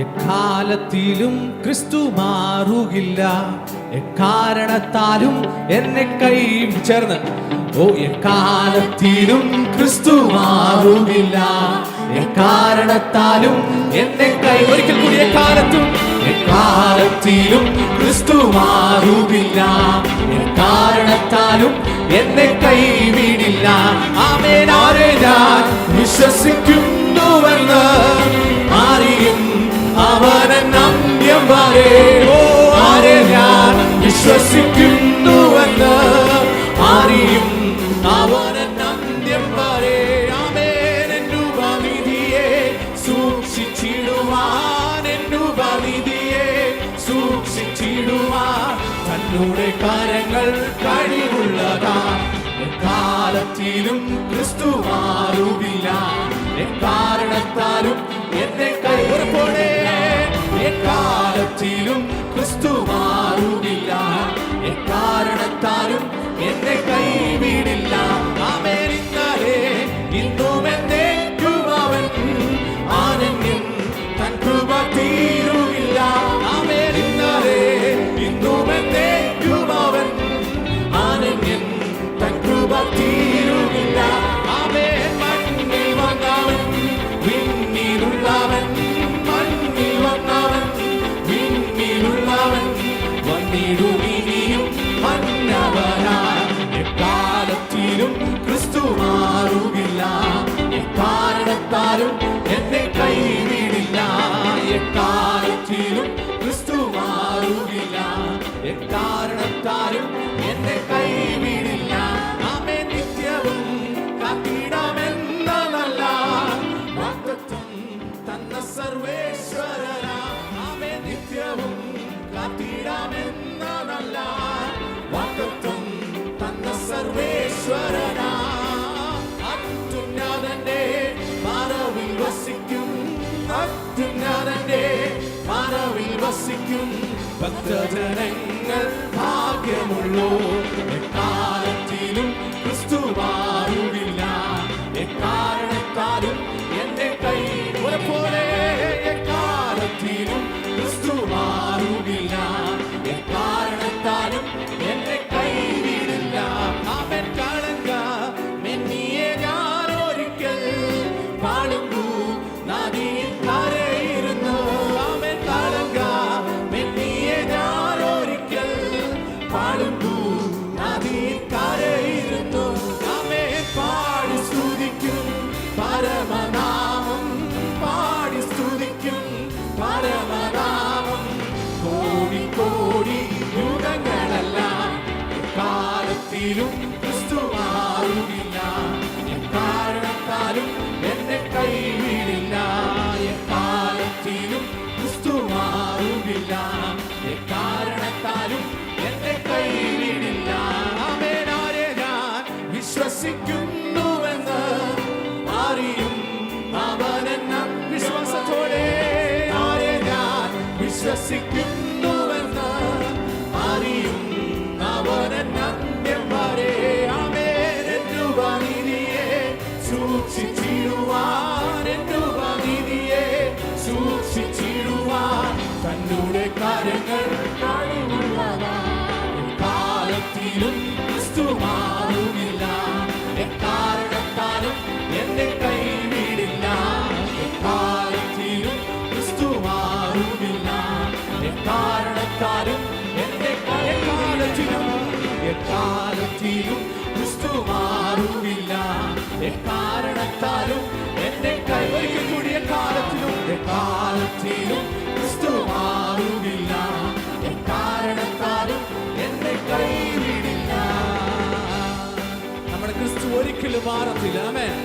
എക്കാലത്തിലും ക്രിസ്തു മാറുകില്ല, എക്കാരണത്താലും എന്നെ കൈ ചേർന്ന് എക്കാലത്തിലും ക്രിസ്തു മാറുകില്ല, എക്കാരണത്താലും എന്നെ കൈ ഒരിക്കൽ കൂടി എക്കാലത്തിലും ക്രിസ്തു മാറുകില്ല, എക്കാരണത്താലും എന്നെ കൈവിടില്ല. ആമേൻ. ആരെ ഞാൻ വിശ്വസിക്കുന്നുവെന്ന് ആരെയും അവനെ അന്ത്യം വരെ. ആരെ ഞാൻ വിശ്വസിക്കുന്നുവെന്ന് ആരെയും അവനെ അന്ത്യം വരെ. ആമേൻ. എന്നുപവിധിയെ സൂക്ഷിച്ചിടുവാൻ, എന്നുപവിധിയെ സൂക്ഷിച്ചിടുവാൻ തന്നോടെ കാര്യങ്ങൾ കഴിവുള്ളതാ. എക്കാലത്തിലും ക്രിസ്തു മാറുകില്ല, എക്കാരണത്താലും എന്നെ കൈവരപ്പോടെ. എക്കാലത്തിലും ക്രിസ്തു മാറുകില്ല, എക്കാരണത്താലും എന്നെ കൈവിടില്ല. ആമേൻ. ഇന്നലെ ഇന്നും എന്നേക്കും അവൻ ആനന്യം, തൻ കൃപ തീരുകില്ല. ആമേൻ. ഇന്നലെ ഇന്നും എന്നേക്കും അവൻ ആനന്യം, തൻ കൃപ തീരുകില്ല. ആമേൻ. മണ്ണിൽ വന്നവൻ വിണ്ണിലുള്ളവൻ, മണ്ണിൽ വന്നവൻ വിണ്ണിലുള്ളവൻ വന്നിടുമിനിയും മന്നവനാ. എക്കാലത്തിലും ക്രിസ്തു മാറുകില്ല, എക്കാരണത്താലും എന്നെ കൈവിടില്ല. എക്കാലത്തിലും ക്രിസ്തു മാറുകില്ല, എക്കാരണത്താലും എന്നെ കൈവിടില്ല. ആമേൻ. നിത്യവും കാത്തിടാമെന്ന നല്ല വാഗ്ദത്തം തന്ന സർവേശ്വരനാ. ആമേൻ. നിത്യവും കാത്തിടാമെന്ന നല്ല വാഗ്ദത്തം തന്ന സർവേശ്വരനാ. അത്യുന്നതന്റെ മറവിൽ വസിക്കും, അത്യുന്നതന്റെ മറവിൽ വസിക്കും ഭക്തജനങ്ങൾ ഭാഗ്യമുള്ളൂ. എക്കാലത്തിലും ക്രിസ്തു മാറുകില്ല, എക്കാരണത്താലും എന്റെ കൈ പോലെ. എക്കാലത്തിലും ക്രിസ്തു മാറുകില്ല, എക്കാരണത്താലും എന്റെ കൈവിടില്ല. അവൻ കളങ്ക മെന്നിയെ ഞാൻ ഒരിക്കൽ പാടുന്നു നദിയിൽ കരയിരുന്നു. അവൻ കളങ്ക മെന്നിയെ ഞാൻ ഒരിക്കൽ പാടുന്നു നദിയിൽ കരയിരുന്നു. അവൻ പാടി സ്തുതിക്കും പരമനാമം, പാടി സ്തുതിക്കും പരമനാമം കോടി കോടി യുഗങ്ങളെല്ലാം. എക്കാലത്തിലും ക്രിസ്തു മാറുകില്ല, എക്കാരണത്താലും എന്നെ കൈവിടില്ല. എക്കാലത്തിലും ക്രിസ്തു മാറുകില്ല, എക്കാരണത്താലും എന്നെ കൈവിടില്ല. ആമേൻ. ആരെ ഞാൻ വിശ്വസിക്കുന്നുവെന്ന് അറിയും അവനെന്ന വിശ്വാസത്തോടെ. ആരെ ഞാൻ വിശ്വസിക്കുന്നുവെന്ന് അറിയും അവനെന്ന അന്ത്യം വരെ. ആമേൻ. എന്നുപവിധിയെ സൂക്ഷിച്ചിടുവാൻ, എന്നുപവിധിയെ സൂക്ഷിച്ചിടുവാൻ തന്നോടെ കാര്യങ്ങൾ കഴിവുള്ളതാ. എക്കാലത്തിലും ക്രിസ്തു മാറുകില്ല, എക്കാരണത്താലും എന്നെ കൈവിടില്ല. എക്കാലത്തിലും ക്രിസ്തു മാറുകില്ല, എക്കാരണത്താലും എന്നെ എക്കാലത്തിലും ക്രിസ്തു മാറുകില്ല, എക്കാരണത്താലും എന്നെ കൈവരിക്കും കൂടി. എക്കാലത്തിലും ക്രിസ്തു മാറുകില്ല, എക്കാരണത്താലും എന്നെ കൈവിടില്ല. നമ്മുടെ ക്രിസ്തു ഒരിക്കലും മാറത്തില്ല. ആമേൻ.